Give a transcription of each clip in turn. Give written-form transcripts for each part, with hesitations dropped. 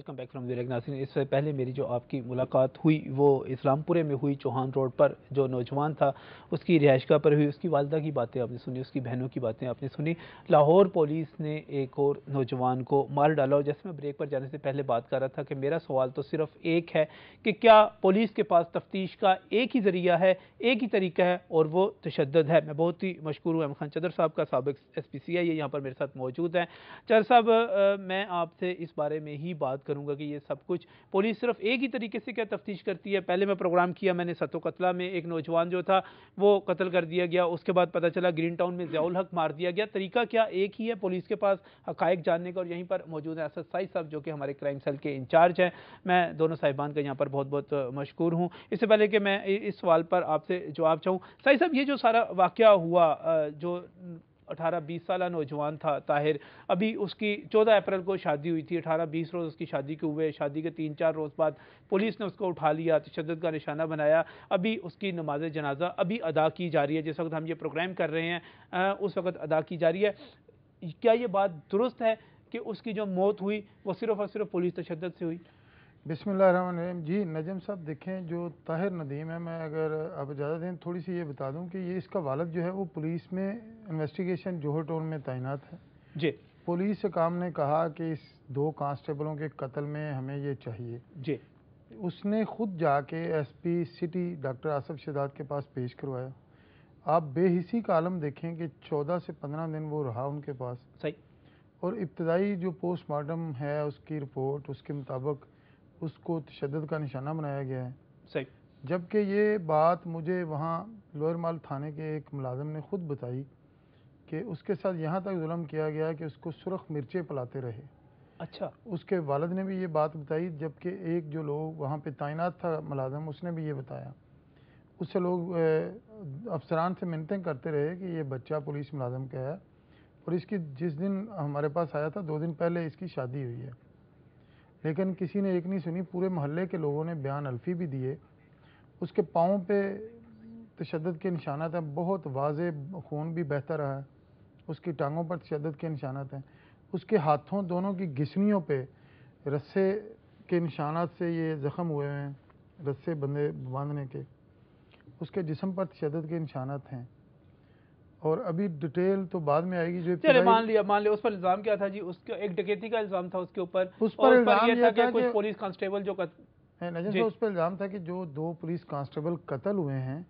Welcome back from Virk ناظرین. اس سے پہلے میری جو آپ کی ملاقات ہوئی وہ اسلام پورے میں ہوئی. چوہان روڈ پر جو نوجوان تھا اس کی رہائش گاہ پر ہوئی. اس کی والدہ کی باتیں آپ نے سنی, اس کی بہنوں کی باتیں آپ نے سنی. لاہور پولیس نے ایک اور نوجوان کو مار ڈالا. اور جیسے میں بریک پر جانے سے پہلے بات کر رہا تھا کہ میرا سوال تو صرف ایک ہے کہ کیا پولیس کے پاس تفتیش کا ایک ہی ذریعہ ہے, ایک ہی طریقہ ہے, اور وہ تشدد ہے. میں بہت ہی مشکور ہوں احمد خان چدر صاحب کا, سابق ایس پی سی آئی یہاں پر میرے ساتھ موجود ہیں. چدر صاحب, میں آپ سے اس بارے میں ہی بات کروں گا کہ یہ سب کچھ پولیس صرف ایک ہی طریقے سے کیا تفتیش کرتی ہے. پہلے میں پروگرام کیا, میں نے ستو قتلہ میں ایک نوجوان جو تھا وہ قتل کر دیا گیا. اس کے بعد پتہ چلا گرین ٹاؤن میں ضیاء الحق مار دیا گیا. طریقہ کیا ایک ہی ہے پولیس کے پاس حقائق جاننے کا. اور یہیں پر موجود ہیں اسد سعید صاحب جو کہ ہمارے کرائم سیل کے انچارج ہیں. میں دونوں صاحبان کا یہاں پر بہت بہت مشکور ہوں. اس سے پہلے کہ میں اس سوال پر آپ سے جواب چاہوں, سعید صاحب یہ جو سارا واقعہ ہوا, جو 18-20 سالہ نوجوان تھا طاہر, ابھی اس کی 14 اپریل کو شادی ہوئی تھی. 18-20 روز اس کی شادی کے ہوئے. شادی کے 3-4 روز بعد پولیس نے اس کو اٹھا لیا, تشدد کا نشانہ بنایا. ابھی اس کی نماز جنازہ ابھی ادا کی جا رہی ہے. جس وقت ہم یہ پروگرام کر رہے ہیں اس وقت ادا کی جا رہی ہے. کیا یہ بات درست ہے کہ اس کی جو موت ہوئی وہ صرف اور صرف پولیس تشدد سے ہوئی؟ بسم اللہ الرحمن الرحیم. جی نجم صاحب دیکھیں, جو طاہر ندیم ہے, میں اگر اب اجازت دیں تھوڑی سی یہ بتا دوں کہ یہ اس کا والد جو ہے وہ پولیس میں انویسٹیگیشن جوہر ٹول میں تعینات ہے. جی. پولیس حکام نے کہا کہ اس 2 کانسٹیبلوں کے قتل میں ہمیں یہ چاہیے. جی. اس نے خود جا کے S P city doctor Asif Shahzad کے پاس پیش کروایا. آپ بے حسی کا عالم دیکھیں کہ 14 سے 15 دن وہ رہا ان کے پاس. صحیح. اور ابتدائی جو پوسٹ مارٹم ہے اس کی رپورٹ, اس کے مطابق اس کو تشدد کا نشانہ بنایا گیا ہے. صحیح. جبکہ یہ بات مجھے وہاں لوئر مال تھانے کے ایک ملازم نے خود بتائی کہ اس کے ساتھ یہاں تک ظلم کیا گیا کہ اس کو سرخ مرچیں پلاتے رہے. اچھا. اس کے والد نے بھی یہ بات بتائی, جبکہ ایک جو لوگ وہاں پہ تعینات تھا ملازم, اس نے بھی یہ بتایا. اس سے لوگ افسران سے منتیں کرتے رہے کہ یہ بچہ پولیس ملازم کا ہے, اور اس کی جس دن ہمارے پاس آیا تھا 2 دن پہلے اس کی شادی ہوئی ہے. لیکن کسی نے ایک نہیں سنی. پورے محلے کے لوگوں نے بیان الفی بھی دیے. اس کے پاؤں پہ تشدد کے نشانات ہیں, بہت واضح, خون بھی بہتا رہا ہے. اس کی ٹانگوں پر تشدد کے نشانات ہیں. اس کے ہاتھوں دونوں کی گھسنیوں پہ رسے کے نشانات سے یہ زخم ہوئے ہیں, رسے باندھنے کے. اس کے جسم پر تشدد کے نشانات ہیں. اور ابھی ڈیٹیل تو بعد میں آئے گی. جو چلے مان لیا اس پر الزام کیا تھا جی؟ اس کا ایک ڈکیتی کا الزام تھا اس کے اوپر. اس پر الزام یہ تھا کہ کچھ پولیس کانسٹیبل جو اس پر الزام تھا کہ جو 2 پولیس کانسٹیبل قتل ہوئے ہیں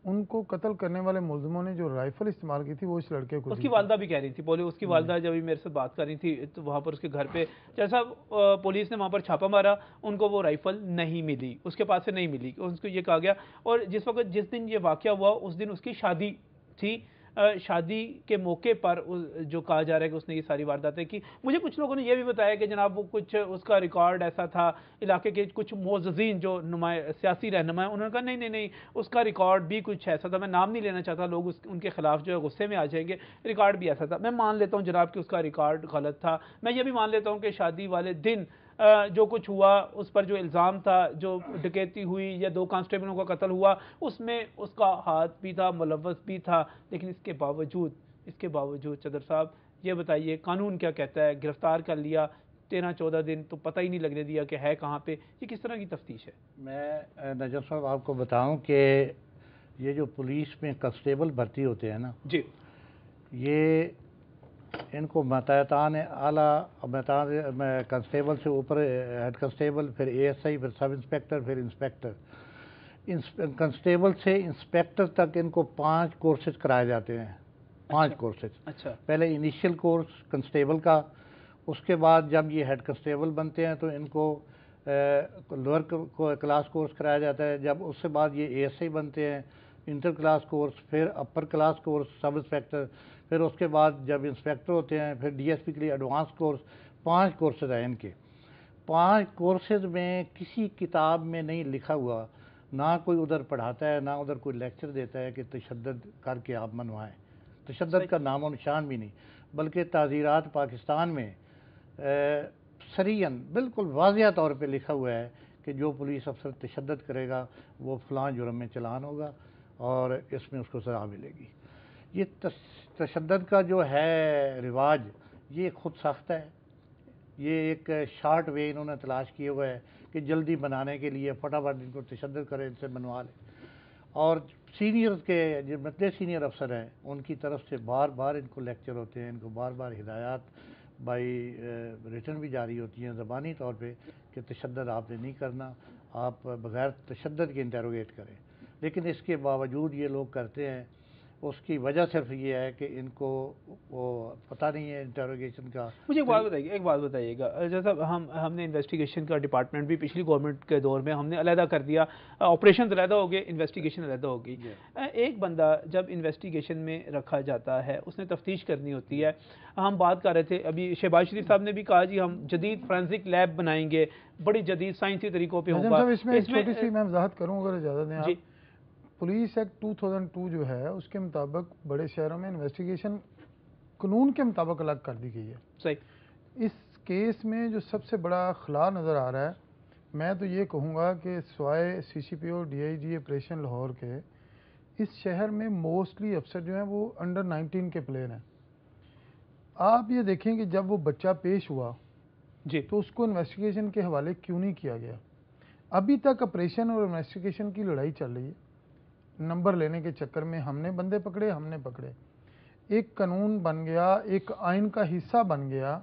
ان کو قتل کرنے والے ملزموں نے جو رائفل استعمال کی تھی وہ اس لڑکے کو. اس کی والدہ بھی کہہ رہی تھی, اس کی والدہ جب میرے سے بات کر رہی تھی تو وہاں پر اس کے گھر پہ جیسا پولیس نے وہاں پر چھاپا مارا, ان کو وہ رائفل نہیں ملی, اس کے پاس سے نہیں ملی. اس کو یہ کہا گیا. اور جس دن یہ واقعہ ہوا اس دن اس کی شادی تھی. شادی کے موقع پر جو کہا جا رہا ہے کہ اس نے یہ ساری وارداتیں کی. مجھے کچھ لوگوں نے یہ بھی بتایا کہ جناب وہ کچھ اس کا ریکارڈ ایسا تھا, علاقے کے کچھ معززین جو سیاسی رہنما ہیں انہوں نے کہا نہیں اس کا ریکارڈ بھی کچھ ایسا تھا. میں نام نہیں لینا چاہتا, لوگ ان کے خلاف جو ہے غصے میں آ جائیں گے. ریکارڈ بھی ایسا تھا. میں مان لیتا ہوں جناب کہ اس کا ریکارڈ غلط تھا. میں یہ بھی مان لیتا ہوں کہ شادی والے دن جو کچھ ہوا, اس پر جو الزام تھا, جو ڈکیتی ہوئی یا 2 کانسٹیبلوں کا قتل ہوا, اس میں اس کا ہاتھ بھی تھا, ملوث بھی تھا. لیکن اس کے باوجود چدر صاحب یہ بتائیے قانون کیا کہتا ہے؟ گرفتار کر لیا 13-14 دن تو پتہ ہی نہیں لگنے دیا کہ ہے کہاں پہ. یہ کس طرح کی تفتیش ہے؟ میں نجم صاحب آپ کو بتاؤں کہ یہ جو پولیس میں کانسٹیبل بھرتی ہوتے ہیں نا جی, یہ ان کو متعین اعلیٰ کانسٹیبل سے اوپر ہیڈ کانسٹیبل, پھر اے ایس آئی, پھر سب انسپیکٹر, پھر انسپیکٹر. کانسٹیبل سے انسپیکٹر تک ان کو 5 کورسز کرائے جاتے ہیں. 5 کورسز. اچھا. پہلے انیشیل کورس کانسٹیبل کا, اس کے بعد جب یہ ہیڈ کانسٹیبل بنتے ہیں تو ان کو لوور کلاس کورس کرایا جاتا ہے. جب اس سے بعد یہ اے ایس آئی بنتے ہیں, انٹر کلاس کورس, پھر اپر کلاس کورس سب انسپیکٹر, پھر اس کے بعد جب انسپیکٹر ہوتے ہیں پھر ڈی ایس پی کے لیے ایڈوانس کورس. 5 کورسز ہیں ان کے. 5 کورسز میں کسی کتاب میں نہیں لکھا ہوا, نہ کوئی ادھر پڑھاتا ہے, نہ ادھر کوئی لیکچر دیتا ہے کہ تشدد کر کے آپ منوائیں. تشدد کا نام و نشان بھی نہیں, بلکہ تعزیرات پاکستان میں سریعاً بالکل واضح طور پہ لکھا ہوا ہے کہ جو پولیس افسر تشدد کرے گا وہ فلاں جرم میں چلان ہوگا اور اس میں اس کو سزا ملے گی. یہ تشدد کا جو ہے رواج یہ خود ساختہ ہے. یہ ایک شارٹ وے انہوں نے تلاش کیا ہوا ہے کہ جلدی بنانے کے لیے فٹافٹ ان کو تشدد کریں، ان سے بنوا لیں. اور سینئر کے جو متعلقہ سینئر افسر ہیں ان کی طرف سے بار بار ان کو لیکچر ہوتے ہیں، ان کو بار بار ہدایات بائی ریٹن بھی جاری ہوتی ہیں زبانی طور پہ کہ تشدد آپ نے نہیں کرنا، آپ بغیر تشدد کے انٹروگیٹ کریں. لیکن اس کے باوجود یہ لوگ کرتے ہیں. اس کی وجہ صرف یہ ہے کہ ان کو وہ پتہ نہیں ہے انٹروگیشن کا. مجھے ایک بات بتائیے گا، جیسا ہم نے انویسٹیگیشن کا ڈپارٹمنٹ بھی پچھلی گورنمنٹ کے دور میں ہم نے علیحدہ کر دیا، آپریشن علیحدہ ہو گئے، انویسٹیگیشن علیحدہ ہو گئی. ایک بندہ جب انویسٹیگیشن میں رکھا جاتا ہے اس نے تفتیش کرنی ہوتی ہے. ہم بات کر رہے تھے ابھی شہباز شریف صاحب نے بھی کہا جی ہم جدید فورینسک لیب بنائیں گے، بڑی جدید سائنسی طریقوں پہ ہوگا. اس میں چھوٹی سی میں وضاحت کروں اگر اجازت دیں آپ. پولیس ایکٹ 2002 جو ہے اس کے مطابق بڑے شہروں میں انویسٹیگیشن قانون کے مطابق الگ کر دی گئی ہے. صحیح. اس کیس میں جو سب سے بڑا خلا نظر آ رہا ہے، میں تو یہ کہوں گا کہ سوائے C C P O D I G operation Lahore کے، اس شہر میں موسٹلی افسر جو ہیں وہ انڈر 19 کے پلیئر ہیں. آپ یہ دیکھیں کہ جب وہ بچہ پیش ہوا جی تو اس کو انویسٹیگیشن کے حوالے کیوں نہیں کیا گیا. ابھی تک آپریشن اور انویسٹیگیشن کی لڑائی چل رہی ہے. نمبر لینے کے چکر میں ہم نے بندے پکڑے، ہم نے پکڑے. ایک قانون بن گیا، ایک آئین کا حصہ بن گیا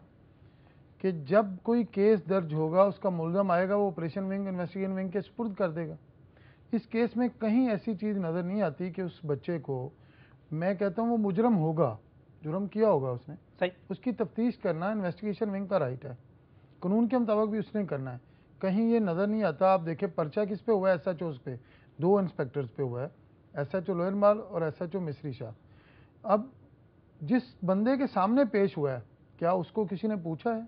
کہ جب کوئی کیس درج ہوگا اس کا ملزم آئے گا وہ آپریشن ونگ انویسٹیگیشن ونگ کے سپرد کر دے گا. اس کیس میں کہیں ایسی چیز نظر نہیں آتی کہ اس بچے کو، میں کہتا ہوں وہ مجرم ہوگا، جرم کیا ہوگا اس نے، اس کی تفتیش کرنا انویسٹیگیشن ونگ کا رائٹ ہے، قانون کے مطابق بھی اس نے کرنا ہے. کہیں یہ نظر نہیں آتا. آپ دیکھیں پرچہ کس پہ ہوا ہے؟ ایس ایچ اوز پہ، 2 انسپیکٹرز پہ ہوا ہے، ایس ایچ او لوئر مال اور ایس ایچ او مصری شاہ. اب جس بندے کے سامنے پیش ہوا ہے کیا اس کو کسی نے پوچھا ہے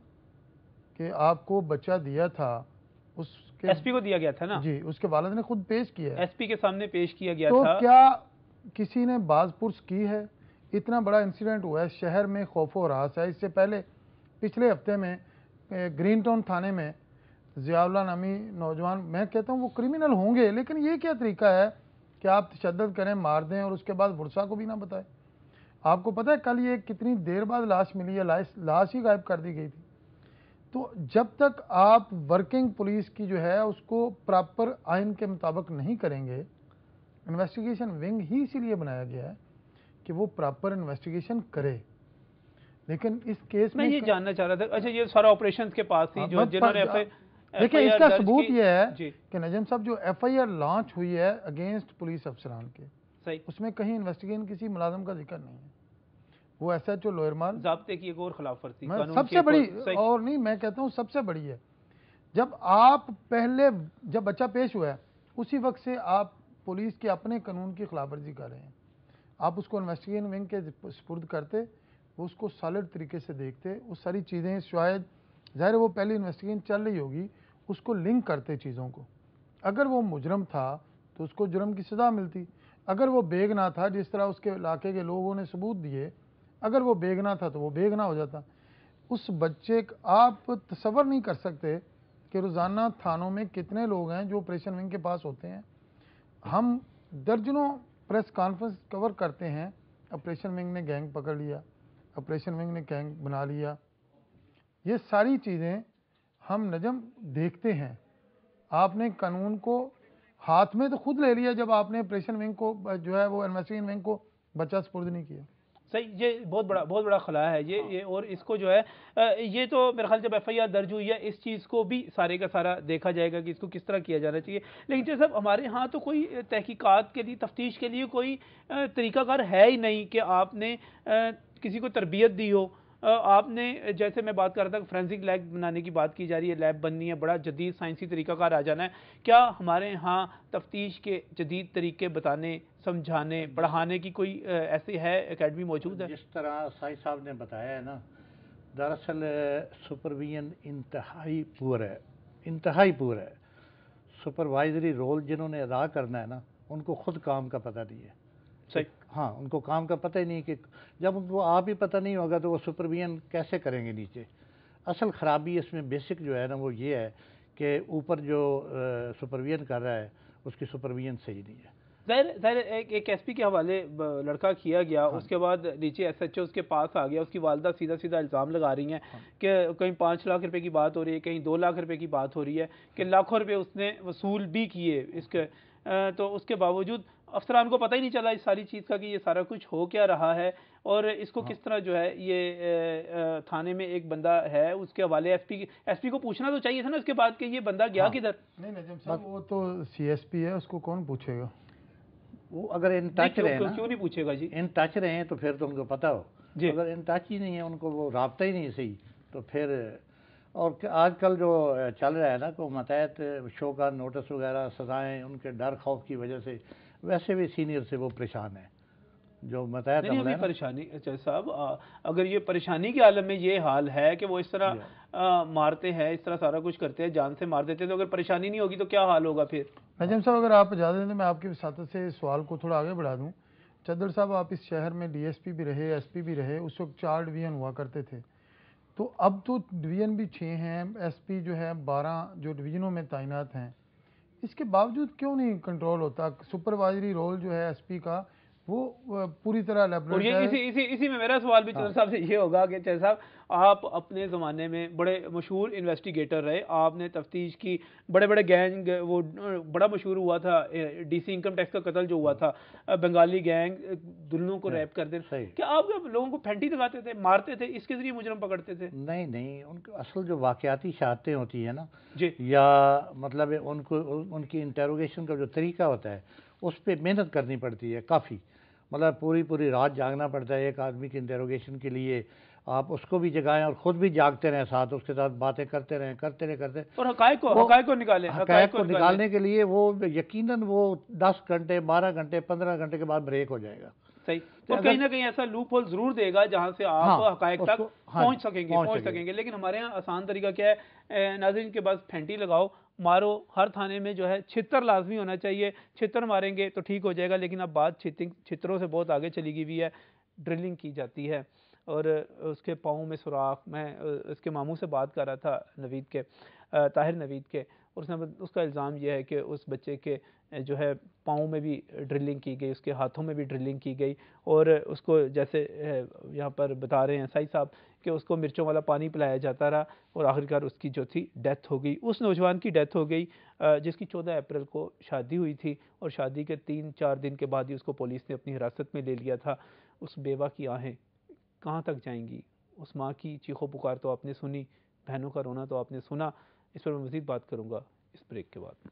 کہ آپ کو بچہ دیا تھا؟ اس کے ایس پی کو دیا گیا تھا نا جی، اس کے والد نے خود پیش کیا ہے، ایس پی کے سامنے پیش کیا گیا تو تھا. کیا کسی نے باز پرس کی ہے؟ اتنا بڑا انسیڈنٹ ہوا ہے، شہر میں خوف و ہراس ہے. اس سے پہلے پچھلے ہفتے میں گرین ٹاؤن تھانے میں ضیاء اللہ نامی نوجوان، میں کہتا ہوں وہ کرمنل ہوں گے لیکن یہ کیا طریقہ ہے کہ آپ تشدد کریں، مار دیں اور اس کے بعد ورثہ کو بھی نہ بتائیں. آپ کو پتہ ہے کل یہ کتنی دیر بعد لاش ملی ہے؟ لاش ہی غائب کر دی گئی تھی. تو جب تک آپ ورکنگ پولیس کی جو ہے اس کو پراپر آئین کے مطابق نہیں کریں گے، انویسٹیگیشن ونگ ہی اسی لیے بنایا گیا ہے کہ وہ پراپر انویسٹیگیشن کرے. لیکن اس کیس میں یہ جاننا چاہ رہا تھا، اچھا یہ سارا آپریشن کے پاس تھی جو جنہوں نے دیکھیں اس کا ثبوت یہ ہے کہ نجم صاحب جو ایف آئی آر لانچ ہوئی ہے اگینسٹ پولیس افسران کے، اس میں کہیں انویسٹیگیشن کسی ملازم کا ذکر نہیں ہے. وہ ایس ایچ او لوئر مال ضابطے کی ایک اور خلاف ورزی سب سے بڑی، اور نہیں میں کہتا ہوں سب سے بڑی ہے. جب آپ پہلے جب بچہ پیش ہوا ہے اسی وقت سے آپ پولیس کے اپنے قانون کی خلاف ورزی کر رہے ہیں. آپ اس کو انویسٹیگیشن ونگ کے سپرد کرتے، وہ اس کو سالڈ طریقے سے دیکھتے، وہ ساری چیزیں شاید ظاہر وہ پہلی انویسٹیگیشن چل رہی ہوگی، اس کو لنک کرتے چیزوں کو. اگر وہ مجرم تھا تو اس کو جرم کی سزا ملتی، اگر وہ بے گناہ تھا جس طرح اس کے علاقے کے لوگوں نے ثبوت دیے، اگر وہ بے گناہ تھا تو وہ بے گناہ ہو جاتا. اس بچے آپ تصور نہیں کر سکتے کہ روزانہ تھانوں میں کتنے لوگ ہیں جو آپریشن ونگ کے پاس ہوتے ہیں. ہم درجنوں پریس کانفرنس کور کرتے ہیں، آپریشن ونگ نے گینگ پکڑ لیا، آپریشن ونگ نے گینگ بنا لیا. یہ ساری چیزیں ہم نجم دیکھتے ہیں. آپ نے قانون کو ہاتھ میں تو خود لے لیا جب آپ نے آپریشن ونگ کو جو ہے وہ انویسٹیگیشن ونگ کو بچہ سپرد نہیں کیا. صحیح، یہ بہت بڑا خلا ہے یہ اور اس کو جو ہے یہ تو میرے خیال جب ایف آئی آر درج ہوئی ہے اس چیز کو بھی سارے کا سارا دیکھا جائے گا کہ اس کو کس طرح کیا جانا چاہیے. لیکن جیسے صاحب ہمارے ہاں تو کوئی تحقیقات کے لیے، تفتیش کے لیے کوئی طریقہ کار ہے ہی نہیں کہ آپ نے کسی کو تربیت دی ہو. آپ نے جیسے میں بات کر رہا تھا فورینسک لیب بنانے کی بات کی جا رہی ہے، لیب بننی ہے، بڑا جدید سائنسی طریقہ کار آ جانا ہے. کیا ہمارے ہاں تفتیش کے جدید طریقے بتانے، سمجھانے، پڑھانے کی کوئی ایسی ہے اکیڈمی موجود ہے؟ جس طرح سائی صاحب نے بتایا ہے نا، دراصل سپرویژن انتہائی پور ہے. سپروائزری رول جنہوں نے ادا کرنا ہے نا ان کو خود کام کا پتہ نہیں ہے. ہاں، ان کو کام کا پتہ ہی نہیں کہ جب ان کو آپ ہی پتہ نہیں ہوگا تو وہ سپرویژن کیسے کریں گے نیچے. اصل خرابی اس میں بیسک جو ہے نا وہ یہ ہے کہ اوپر جو سپرویژن کر رہا ہے اس کی سپرویژن صحیح نہیں ہے. ظاہر ایک ایس پی کے حوالے لڑکا کیا گیا، اس کے بعد نیچے ایس ایچ او اس کے پاس آ گیا، اس کی والدہ سیدھا سیدھا الزام لگا رہی ہیں کہ کہیں 5 لاکھ روپے کی بات ہو رہی ہے، کہیں 2 لاکھ روپے کی بات ہو رہی ہے کہ لاکھوں روپے اس نے وصول بھی کیے اس کے، تو اس کے باوجود افسران کو پتہ ہی نہیں چلا اس ساری چیز کا کہ یہ سارا کچھ ہو کیا رہا ہے، اور اس کو کس طرح جو ہے یہ تھانے میں ایک بندہ ہے اس کے حوالے ایس پی کو پوچھنا تو چاہیے تھا نا اس کے بعد کہ یہ بندہ گیا کدھر؟ نہیں نجم صاحب وہ تو سی ایس پی ہے، اس کو کون پوچھے گا؟ وہ اگر ان ٹچ رہے نا، کیوں نہیں پوچھے گا جی؟ ان ٹچ رہے ہیں تو پھر تو ان کو پتہ ہو، اگر ان ٹچ ہی نہیں ہے، ان کو وہ رابطہ ہی نہیں صحیح، تو پھر اور آج کل جو چل رہا ہے نا کہ ماتحت شو کا نوٹس وغیرہ سزائیں، ان کے ڈر خوف کی وجہ سے ویسے بھی سینئر سے وہ پریشان ہے جو ماتحت نہیں ابھی پریشانی صاحب اگر یہ پریشانی کے عالم میں یہ حال ہے کہ وہ اس طرح مارتے ہیں، اس طرح سارا کچھ کرتے ہیں، جان سے مار دیتے ہیں، تو اگر پریشانی نہیں ہوگی تو کیا حال ہوگا پھر؟ نجم صاحب اگر آپ اجازت دیں میں آپ کی وساطت سے سوال کو تھوڑا آگے بڑھا دوں. چدر صاحب آپ اس شہر میں ڈی ایس پی بھی رہے، ایس پی بھی رہے، اس وقت 4 ڈویژن ہوا کرتے تھے، تو اب تو ڈویژن بھی 6 ہیں، ایس پی جو ہے 12 جو ڈویژنوں میں تعینات ہیں، اس کے باوجود کیوں نہیں کنٹرول ہوتا؟ سپروائزری رول جو ہے ایس پی کا وہ پوری طرح اور یہ اسی میں میرا سوال بھی چندر صاحب سے یہ ہوگا کہ چندر صاحب آپ اپنے زمانے میں بڑے مشہور انویسٹیگیٹر رہے، آپ نے تفتیش کی، بڑے بڑے گینگ، وہ بڑا مشہور ہوا تھا ڈی سی انکم ٹیکس کا قتل جو ہوا تھا، بنگالی گینگ دلہنوں کو ریپ کر دیں، کیا آپ لوگوں کو پھینٹی لگاتے تھے، مارتے تھے، اس کے ذریعے مجرم پکڑتے تھے؟ نہیں، ان کو اصل جو واقعاتی شہادتیں ہوتی ہیں نا جی، یا مطلب ان کی انٹیروگیشن کا جو طریقہ ہوتا ہے اس پہ محنت کرنی پڑتی ہے کافی، مطلب پوری رات جاگنا پڑتا ہے ایک آدمی کی انٹیروگیشن کے لیے، آپ اس کو بھی جگائیں اور خود بھی جاگتے رہیں ساتھ، اس کے ساتھ باتیں کرتے رہیں اور حقائق کو نکالیں، حقائق کو نکالنے کے لیے وہ یقیناً وہ 10 گھنٹے 12 گھنٹے 15 گھنٹے کے بعد بریک ہو جائے گا. صحیح، اور کہیں نہ کہیں ایسا لوپ ہول ضرور دے گا جہاں سے آپ حقائق تک پہنچ سکیں گے. لیکن ہمارے ہاں آسان طریقہ کیا ہے، ناظرین کے پاس پھینٹی لگاؤ، مارو، ہر تھانے میں جو ہے چھتر لازمی ہونا چاہیے، چھتر ماریں گے تو ٹھیک ہو جائے گا. لیکن اب بات چھتروں سے بہت آگے چلی گئی ہوئی ہے، ڈرلنگ کی جاتی ہے، اور اس کے پاؤں میں سوراخ. میں اس کے ماموں سے بات کر رہا تھا نوید کے، طاہر نوید کے، اور اس کا الزام یہ ہے کہ اس بچے کے جو ہے پاؤں میں بھی ڈرلنگ کی گئی، اس کے ہاتھوں میں بھی ڈرلنگ کی گئی، اور اس کو جیسے یہاں پر بتا رہے ہیں سائی صاحب کہ اس کو مرچوں والا پانی پلایا جاتا رہا، اور آخرکار اس کی جو تھی ڈیتھ ہو گئی. اس نوجوان کی ڈیتھ ہو گئی جس کی 14 اپریل کو شادی ہوئی تھی، اور شادی کے 3-4 دن کے بعد ہی اس کو پولیس نے اپنی حراست میں لے لیا تھا. اس بیوہ کی آہیں کہاں تک جائیں گی؟ اس ماں کی چیخو پکار تو آپ نے سنی، بہنوں کا رونا تو آپ نے سنا. اس پر میں مزید بات کروں گا اس بریک کے بعد.